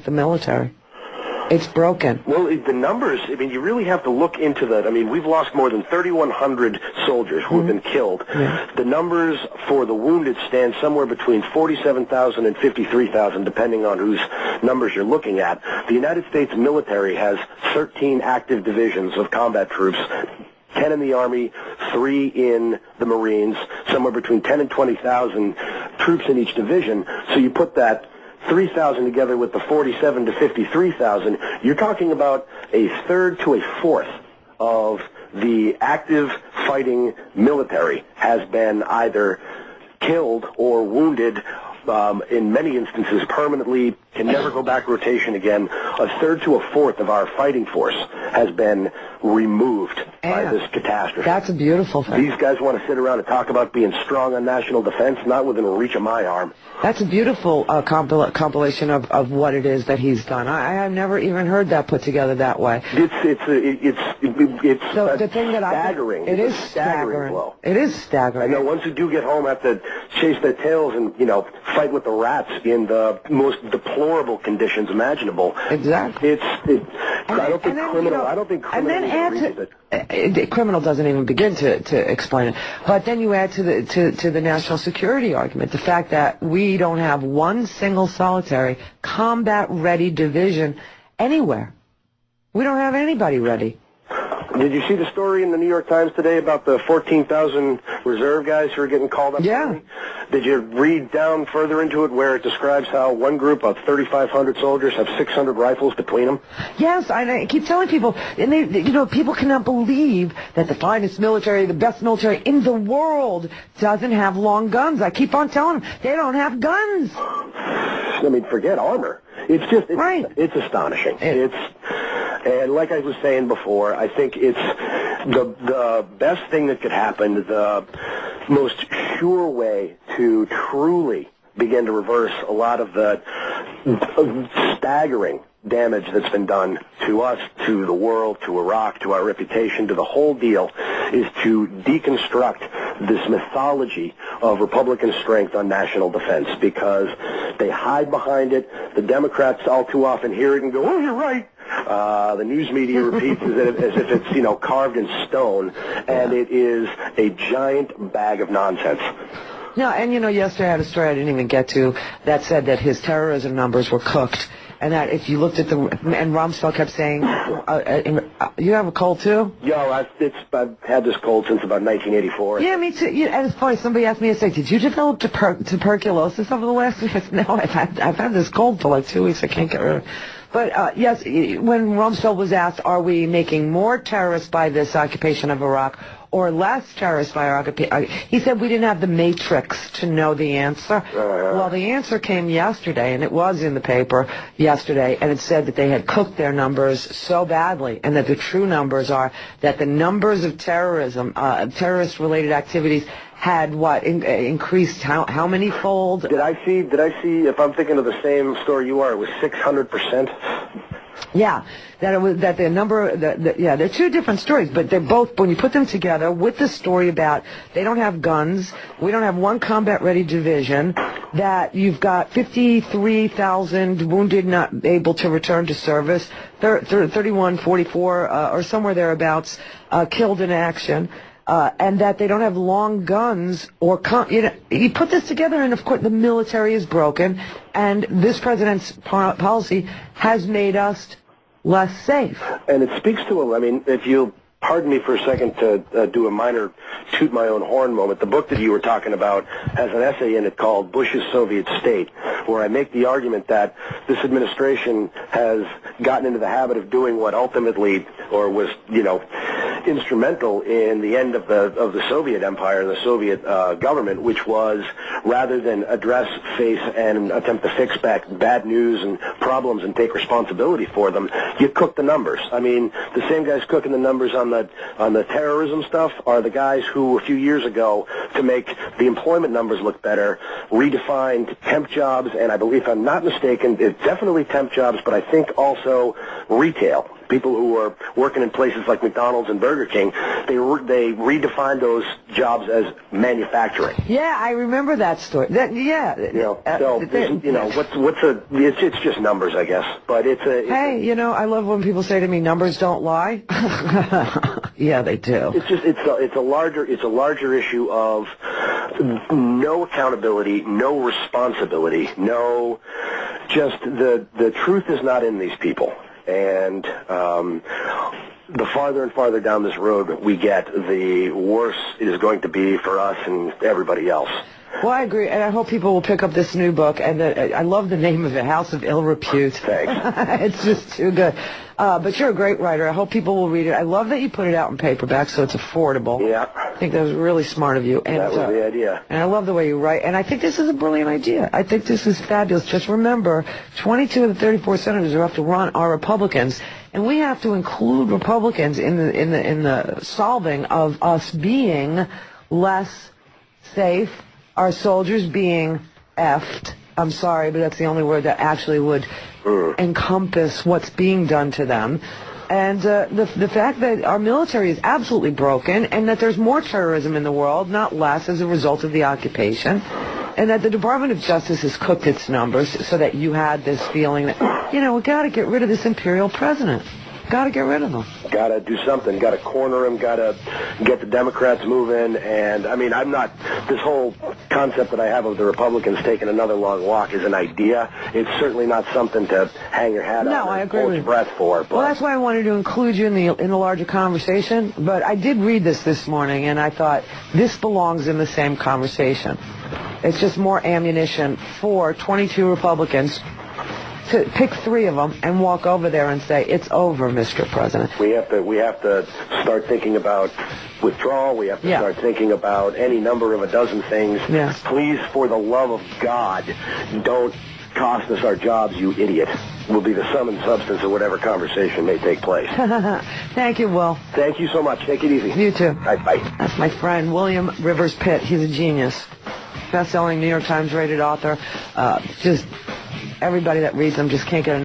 broke the military. It's broken. Well, the numbers, I mean, you really have to look into that. I mean, we've lost more than 3,100 soldiers who have been killed. Yeah. The numbers for the wounded stand somewhere between 47,000 and 53,000, depending on whose numbers you're looking at. The United States military has 13 active divisions of combat troops, 10 in the Army, 3 in the Marines, somewhere between 10 and 20,000 troops in each division. So you put that 3,000 together with the 47 to 53,000, you're talking about a third to a fourth of the active fighting military has been either killed or wounded, in many instances permanently, can never go back rotation again. A third to a fourth of our fighting force has been removed by this catastrophe. That's a beautiful thing. These guys want to sit around and talk about being strong on national defense, not within reach of my arm. That's a beautiful compilation of what it is that he's done. I have never even heard that put together that way. It's so the thing that staggering. It is staggering blow. It is staggering. I know ones who do get home have to chase their tails and, fight with the rats in the most deplorable conditions imaginable. Exactly. I don't think criminal. Criminal doesn't even begin to explain it. But then you add to the national security argument the fact that we don't have one single solitary combat-ready division anywhere. We don't have anybody ready. Did you see the story in the New York Times today about the 14,000 reserve guys who are getting called up? Yeah. Did you read down further into it where it describes how one group of 3,500 soldiers have 600 rifles between them? Yes, I keep telling people, and people cannot believe that the finest military, the best military in the world doesn't have long guns. I keep on telling them they don't have guns. I mean, forget armor. It's astonishing. And like I was saying before, I think it's the best thing that could happen, the most sure way to truly begin to reverse a lot of the staggering damage that's been done to us, to the world, to Iraq, to our reputation, to the whole deal, is to deconstruct this mythology of Republican strength on national defense, because they hide behind it. The Democrats all too often hear it and go, "Oh, you're right." The news media repeats as if it's, carved in stone, and it is a giant bag of nonsense. No, and yesterday I had a story I didn't even get to that said that his terrorism numbers were cooked, and that if you looked at and Rumsfeld kept saying, "You have a cold too?" Yo, I've had this cold since about 1984. Yeah, me too. And it's funny. Somebody asked me yesterday, "Did you develop tuberculosis over the last week?" I said, "No, I've had this cold for like 2 weeks. I can't get rid of it." But yes, when Rumsfeld was asked, "Are we making more terrorists by this occupation of Iraq or less terrorists by our occupation?" he said we didn't have the matrix to know the answer. Well, the answer came yesterday, and it was in the paper yesterday, and it said that they had cooked their numbers so badly, and that the true numbers are that the numbers of terrorism, terrorist-related activities, had increased how many fold? Did I see? If I'm thinking of the same story you are, it was 600%. Yeah, that the number. They're two different stories, but they're both, when you put them together with the story about they don't have guns, we don't have one combat-ready division, that you've got 53,000 wounded not able to return to service, 3144 or somewhere thereabouts killed in action. And that they don't have long guns or you put this together, and of course the military is broken, and this president's policy has made us less safe. And it speaks to, if you'll pardon me for a second to do a minor toot my own horn moment, the book that you were talking about has an essay in it called Bush's Soviet State, where I make the argument that this administration has gotten into the habit of doing what ultimately, or was, instrumental in the end of the Soviet Empire, the Soviet government, which was, rather than address, face, and attempt to fix back bad news and problems and take responsibility for them, you cook the numbers. I mean, the same guys cooking the numbers on the terrorism stuff are the guys who a few years ago, to make the employment numbers look better, redefined temp jobs, and I believe, if I'm not mistaken, it's definitely temp jobs, but I think also retail, people who are working in places like McDonald's and Burger King, they redefined those jobs as manufacturing. Yeah, I remember that story. It's just numbers, I guess. But I love when people say to me, numbers don't lie. Yeah, they do. It's a larger issue of no accountability, no responsibility, just the truth is not in these people. And the farther and farther down this road we get, the worse it is going to be for us and everybody else. Well, I agree, and I hope people will pick up this new book. And I love the name of it, House of Ill Repute. Thanks. It's just too good. But you're a great writer. I hope people will read it. I love that you put it out in paperback so it's affordable. Yeah. I think that was really smart of you. And, that was the idea. And I love the way you write. And I think this is a brilliant idea. I think this is fabulous. Just remember, 22 of the 34 senators who have to run are Republicans. And we have to include Republicans in the solving of us being less safe, our soldiers being effed. I'm sorry, but that's the only word that actually would encompass what's being done to them. And the fact that our military is absolutely broken and that there's more terrorism in the world, not less, as a result of the occupation. And that the Department of Justice has cooked its numbers so that you had this feeling that, we got to get rid of this imperial president. Got to get rid of him. Got to do something. Got to corner him. Got to get the Democrats moving. And, this whole concept that I have of the Republicans taking another long walk is an idea. It's certainly not something to hang your hat on or hold your breath for. But. Well, that's why I wanted to include you in the larger conversation. But I did read this morning, and I thought this belongs in the same conversation. It's just more ammunition for 22 Republicans to pick 3 of them and walk over there and say, it's over, Mr. President. We have to start thinking about withdrawal. We have to start thinking about any number of a dozen things. Yes. Please, for the love of God, don't cost us our jobs, you idiot. Will be the sum and substance of whatever conversation may take place. Thank you, Will. Thank you so much. Take it easy. You too. All right, bye. That's my friend, William Rivers Pitt. He's a genius. Best-selling New York Times rated author. Just everybody that reads him just can't get enough.